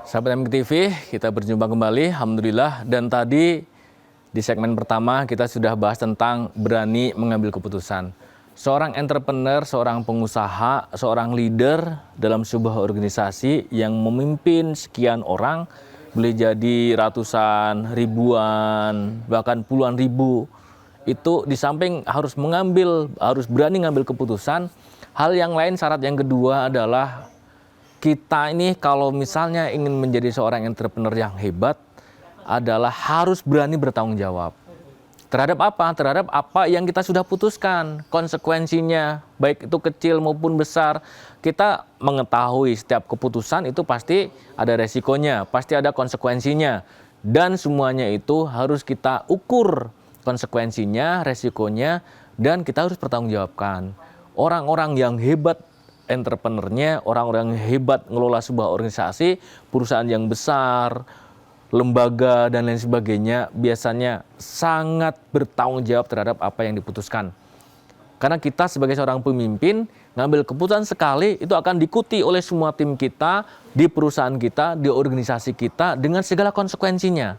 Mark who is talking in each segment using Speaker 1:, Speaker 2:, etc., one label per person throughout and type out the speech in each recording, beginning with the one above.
Speaker 1: Sahabat MKTV, kita berjumpa kembali, Alhamdulillah. Dan tadi di segmen pertama kita sudah bahas tentang berani mengambil keputusan. Seorang entrepreneur, seorang pengusaha, seorang leader dalam sebuah organisasi yang memimpin sekian orang, boleh jadi ratusan, ribuan, bahkan puluhan ribu. Itu di samping harus berani mengambil keputusan. Hal yang lain, syarat yang kedua adalah kita ini kalau misalnya ingin menjadi seorang entrepreneur yang hebat adalah harus berani bertanggung jawab. Terhadap apa? Terhadap apa yang kita sudah putuskan, konsekuensinya, baik itu kecil maupun besar. Kita mengetahui setiap keputusan itu pasti ada resikonya, pasti ada konsekuensinya. Dan semuanya itu harus kita ukur konsekuensinya, resikonya, dan kita harus bertanggungjawabkan. Orang-orang yang hebat entrepreneurnya, orang-orang yang hebat ngelola sebuah organisasi, perusahaan yang besar, lembaga dan lain sebagainya, biasanya sangat bertanggung jawab terhadap apa yang diputuskan. Karena kita sebagai seorang pemimpin, ngambil keputusan sekali itu akan diikuti oleh semua tim kita, di perusahaan kita, di organisasi kita, dengan segala konsekuensinya.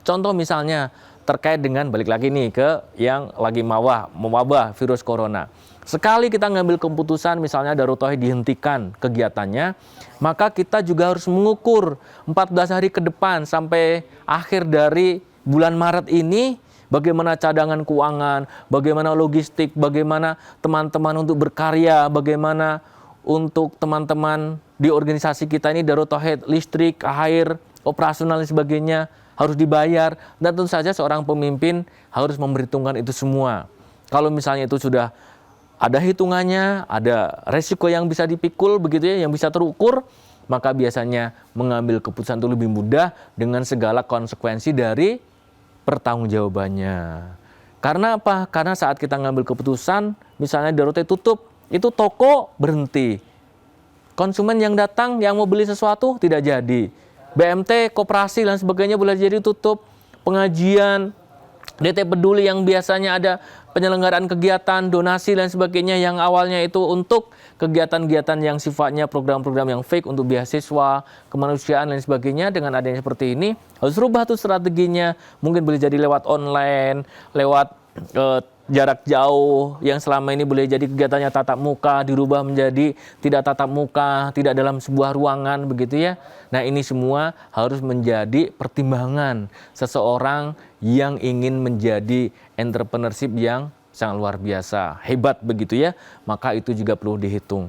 Speaker 1: Contoh misalnya terkait dengan, balik lagi nih ke yang lagi mewabah virus corona. Sekali kita ngambil keputusan misalnya Darut Tauhid dihentikan kegiatannya, maka kita juga harus mengukur 14 hari ke depan sampai akhir dari bulan Maret ini, bagaimana cadangan keuangan, bagaimana logistik, bagaimana teman-teman untuk berkarya, bagaimana untuk teman-teman di organisasi kita ini Darut Tauhid, listrik, air, operasional dan sebagainya harus dibayar. Dan tentu saja seorang pemimpin harus memperhitungkan itu semua. Kalau misalnya itu sudah ada hitungannya, ada resiko yang bisa dipikul begitu ya, yang bisa terukur, maka biasanya mengambil keputusan itu lebih mudah dengan segala konsekuensi dari pertanggungjawabannya. Karena apa? Karena saat kita ngambil keputusan, misalnya Darut Tauhid tutup, itu toko berhenti. Konsumen yang datang yang mau beli sesuatu tidak jadi. BMT, koperasi dan sebagainya boleh jadi tutup. Pengajian, DT Peduli yang biasanya ada penyelenggaraan kegiatan, donasi dan sebagainya yang awalnya itu untuk kegiatan-kegiatan yang sifatnya program-program yang fake untuk beasiswa, kemanusiaan dan sebagainya, dengan adanya seperti ini harus rubah tuh strateginya. Mungkin boleh jadi lewat online, lewat jarak jauh yang selama ini boleh jadi kegiatannya tatap muka dirubah menjadi tidak tatap muka, tidak dalam sebuah ruangan begitu ya. Nah, ini semua harus menjadi pertimbangan seseorang yang ingin menjadi entrepreneurship yang sangat luar biasa, hebat begitu ya. Maka itu juga perlu dihitung.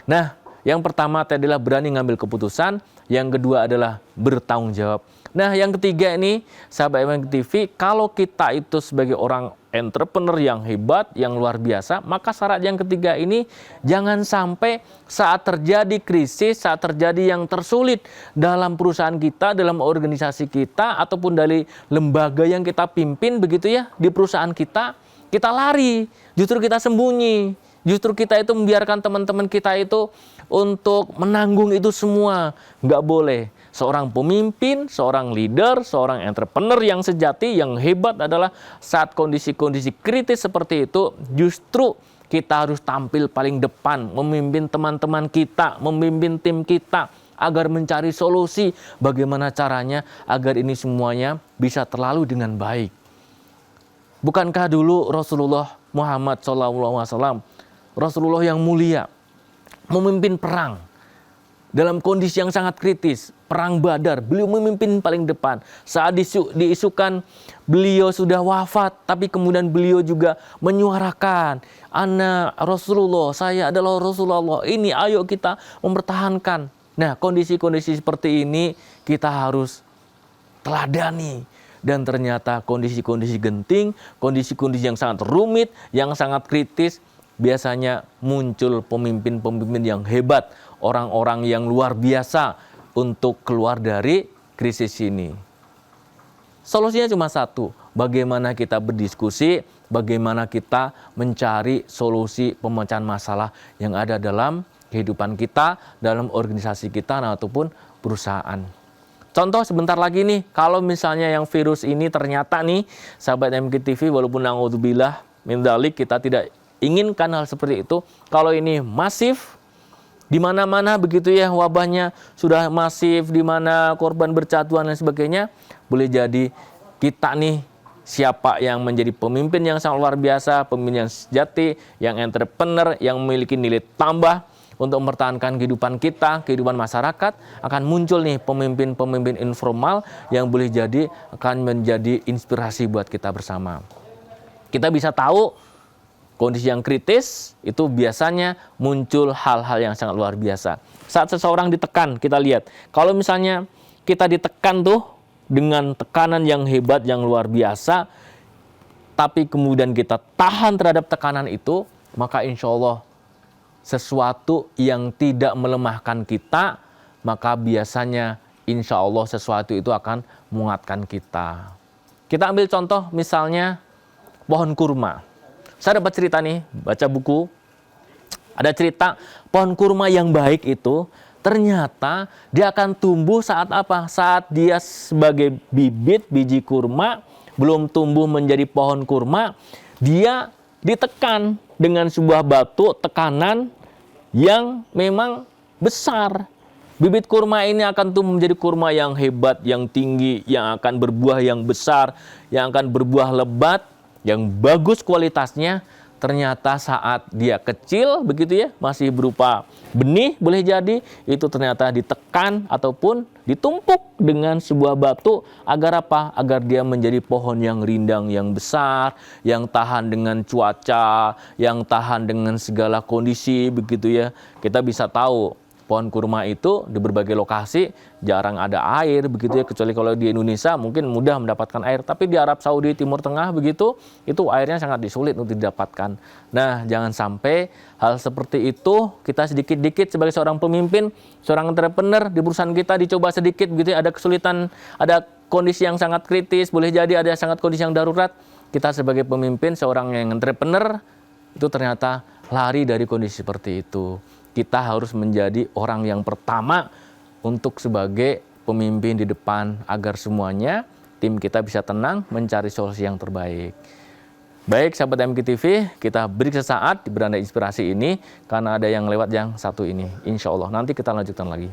Speaker 1: Nah, yang pertama adalah berani ngambil keputusan, yang kedua adalah bertanggung jawab. Nah, yang ketiga ini, sahabat MKTV, kalau kita itu sebagai orang entrepreneur yang hebat, yang luar biasa, maka syarat yang ketiga ini jangan sampai saat terjadi krisis, saat terjadi yang tersulit dalam perusahaan kita, dalam organisasi kita, ataupun dari lembaga yang kita pimpin begitu ya, di perusahaan kita, kita lari, justru kita sembunyi, justru kita itu membiarkan teman-teman kita itu untuk menanggung itu semua. Nggak boleh. Seorang pemimpin, seorang leader, seorang entrepreneur yang sejati, yang hebat adalah saat kondisi-kondisi kritis seperti itu, justru kita harus tampil paling depan, memimpin teman-teman kita, memimpin tim kita, agar mencari solusi bagaimana caranya agar ini semuanya bisa terlalu dengan baik. Bukankah dulu Rasulullah Muhammad SAW, Rasulullah yang mulia, memimpin perang dalam kondisi yang sangat kritis, perang Badar, beliau memimpin paling depan. Saat diisukan beliau sudah wafat, tapi kemudian beliau juga menyuarakan, "Ana Rasulullah, saya adalah Rasulullah, ini ayo kita mempertahankan." Nah, kondisi-kondisi seperti ini kita harus teladani. Dan ternyata kondisi-kondisi genting, kondisi-kondisi yang sangat rumit, yang sangat kritis, biasanya muncul pemimpin-pemimpin yang hebat, orang-orang yang luar biasa untuk keluar dari krisis ini. Solusinya cuma satu, bagaimana kita berdiskusi, bagaimana kita mencari solusi pemecahan masalah yang ada dalam kehidupan kita, dalam organisasi kita ataupun perusahaan. Contoh sebentar lagi nih, kalau misalnya yang virus ini ternyata nih, sahabat MKTV, walaupun na'udzubillah min dzalik, kita tidak inginkan hal seperti itu. Kalau ini masif, Di mana-mana begitu ya, wabahnya sudah masif, di mana korban berjatuhan dan sebagainya. Boleh jadi kita nih, siapa yang menjadi pemimpin yang sangat luar biasa, pemimpin yang sejati, yang entrepreneur, yang memiliki nilai tambah untuk mempertahankan kehidupan kita, kehidupan masyarakat, akan muncul nih pemimpin-pemimpin informal yang boleh jadi akan menjadi inspirasi buat kita bersama. Kita bisa tahu kondisi yang kritis itu biasanya muncul hal-hal yang sangat luar biasa. Saat seseorang ditekan, kita lihat, kalau misalnya kita ditekan tuh dengan tekanan yang hebat, yang luar biasa, tapi kemudian kita tahan terhadap tekanan itu, maka insya Allah sesuatu yang tidak melemahkan kita, maka biasanya insya Allah sesuatu itu akan menguatkan kita. Kita ambil contoh misalnya pohon kurma. Saya dapat cerita nih, baca buku, ada cerita pohon kurma yang baik itu ternyata dia akan tumbuh saat apa? Saat dia sebagai bibit biji kurma belum tumbuh menjadi pohon kurma, dia ditekan dengan sebuah batu tekanan yang memang besar. Bibit kurma ini akan tumbuh menjadi kurma yang hebat, yang tinggi, yang akan berbuah yang besar, yang akan berbuah lebat, yang bagus kualitasnya. Ternyata saat dia kecil begitu ya, masih berupa benih boleh jadi, itu ternyata ditekan ataupun ditumpuk dengan sebuah batu agar apa? Agar dia menjadi pohon yang rindang, yang besar, yang tahan dengan cuaca, yang tahan dengan segala kondisi begitu ya. Kita bisa tahu pohon kurma itu di berbagai lokasi jarang ada air begitu ya, kecuali kalau di Indonesia mungkin mudah mendapatkan air, tapi di Arab Saudi, Timur Tengah begitu, itu airnya sangat sulit untuk didapatkan. Nah, jangan sampai hal seperti itu kita sedikit-dikit sebagai seorang pemimpin, seorang entrepreneur di perusahaan kita dicoba sedikit begitu ya, ada kesulitan, ada kondisi yang sangat kritis, boleh jadi ada sangat kondisi yang darurat. Kita sebagai pemimpin, seorang yang entrepreneur itu ternyata lari dari kondisi seperti itu. Kita harus menjadi orang yang pertama untuk sebagai pemimpin di depan agar semuanya tim kita bisa tenang mencari solusi yang terbaik. Baik sahabat MKTV, kita break sesaat di Beranda Inspirasi ini karena ada yang lewat yang satu ini. Insya Allah nanti kita lanjutkan lagi.